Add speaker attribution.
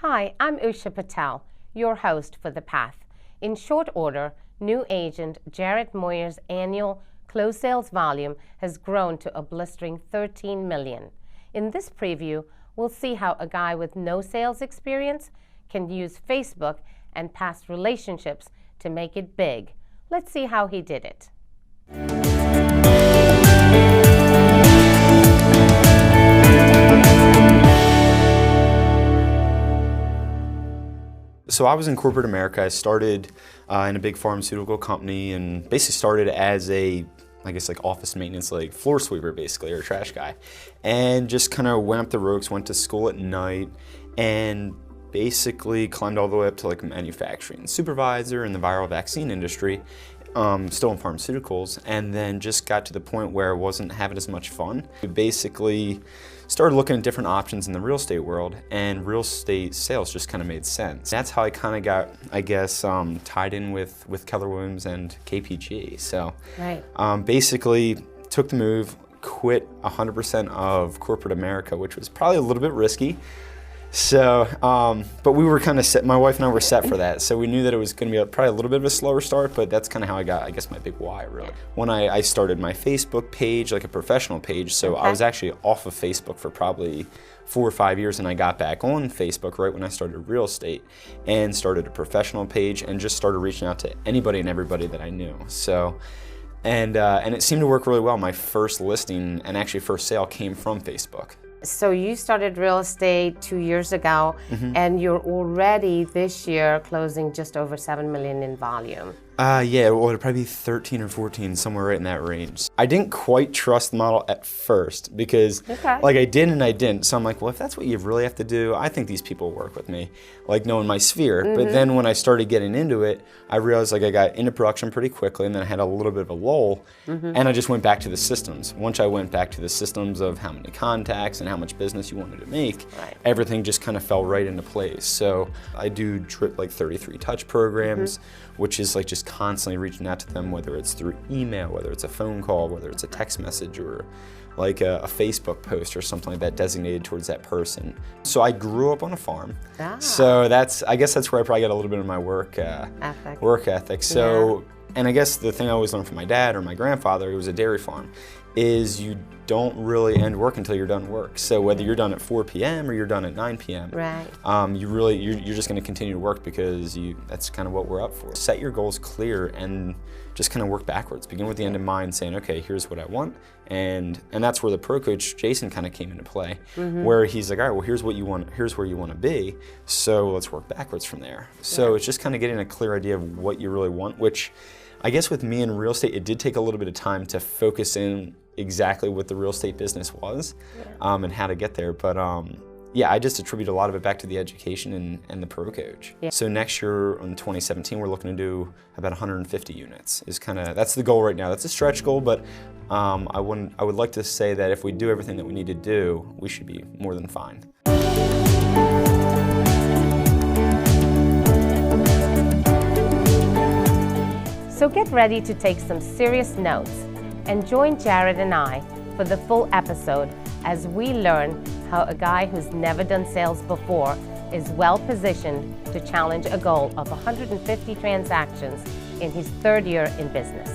Speaker 1: Hi, I'm USHA PATEL, your host for The Path. In short order, new agent Jared Moyer's annual closed sales volume has grown to a blistering 13 million. In this preview, we'll see how a guy with no sales experience can use Facebook and past relationships to make it big. Let's see how he did it.
Speaker 2: So I was in corporate America. I started in a big pharmaceutical company and basically started as a, office maintenance, like floor sweeper basically, or trash guy. And just kind of went up the ropes, went to school at night, and basically climbed all the way up to like a manufacturing supervisor in the viral vaccine industry, still in pharmaceuticals, and then just got to the point where I wasn't having as much fun. We basically started looking at different options in the real estate world, and real estate sales just kind of made sense. That's how I kind of got, tied in with Keller Williams and KPG. So basically took the move, quit 100% of corporate America, which was probably a little bit risky. So, but we were kind of set, my wife and I were set for that. So we knew that it was going to be probably a little bit of a slower start, but that's kind of how I got, my big why, really. When I started my Facebook page, like a professional page, so I was actually off of Facebook for probably 4 or 5 years, and I got back on Facebook right when I started real estate and started a professional page and just started reaching out to anybody and everybody that I knew. So, and it seemed to work really well. My first listing and actually first sale came from Facebook.
Speaker 1: So you started real estate 2 years ago, and you're already this year closing just over 7 million in volume.
Speaker 2: Yeah, well, it'd probably be 13 or 14, somewhere right in that range. I didn't quite trust the model at first because I did and I didn't. So I'm like, well, if that's what you really have to do, I think these people work with me, knowing my sphere. But then when I started getting into it, I realized I got into production pretty quickly, and then I had a little bit of a lull, and I just went back to the systems. Once I went back to the systems of how many contacts and how much business you wanted to make, everything just kind of fell right into place. So I do drip 33 touch programs, which is just constantly reaching out to them, whether it's through email, whether it's a phone call, whether it's a text message, or a Facebook post or something like that designated towards that person. So I grew up on a farm. So I guess that's where I probably got a little bit of my work ethic. So, and I guess the thing I always learned from my dad or my grandfather, who was a dairy farm, is you don't really end work until you're done work. So whether you're done at 4 p.m. or you're done at 9 p.m., you're just going to continue to work because that's kind of what we're up for. Set your goals clear and just kind of work backwards. Begin with the end in mind, saying, okay, here's what I want, and that's where the pro coach Jason kind of came into play, where he's like, all right, well, here's what you want, here's where you want to be, so let's work backwards from there. So it's just kind of getting a clear idea of what you really want, which I guess with me in real estate, it did take a little bit of time to focus in exactly what the real estate business was and how to get there. But yeah, I just attribute a lot of it back to the education and the pro coach. So next year in 2017, we're looking to do about 150 units. That's the goal right now. That's a stretch goal, but I would like to say that if we do everything that we need to do, we should be more than fine.
Speaker 1: So get ready to take some serious notes and join Jared and I for the full episode as we learn how a guy who's never done sales before is well positioned to challenge a goal of 150 transactions in his 3rd year in business.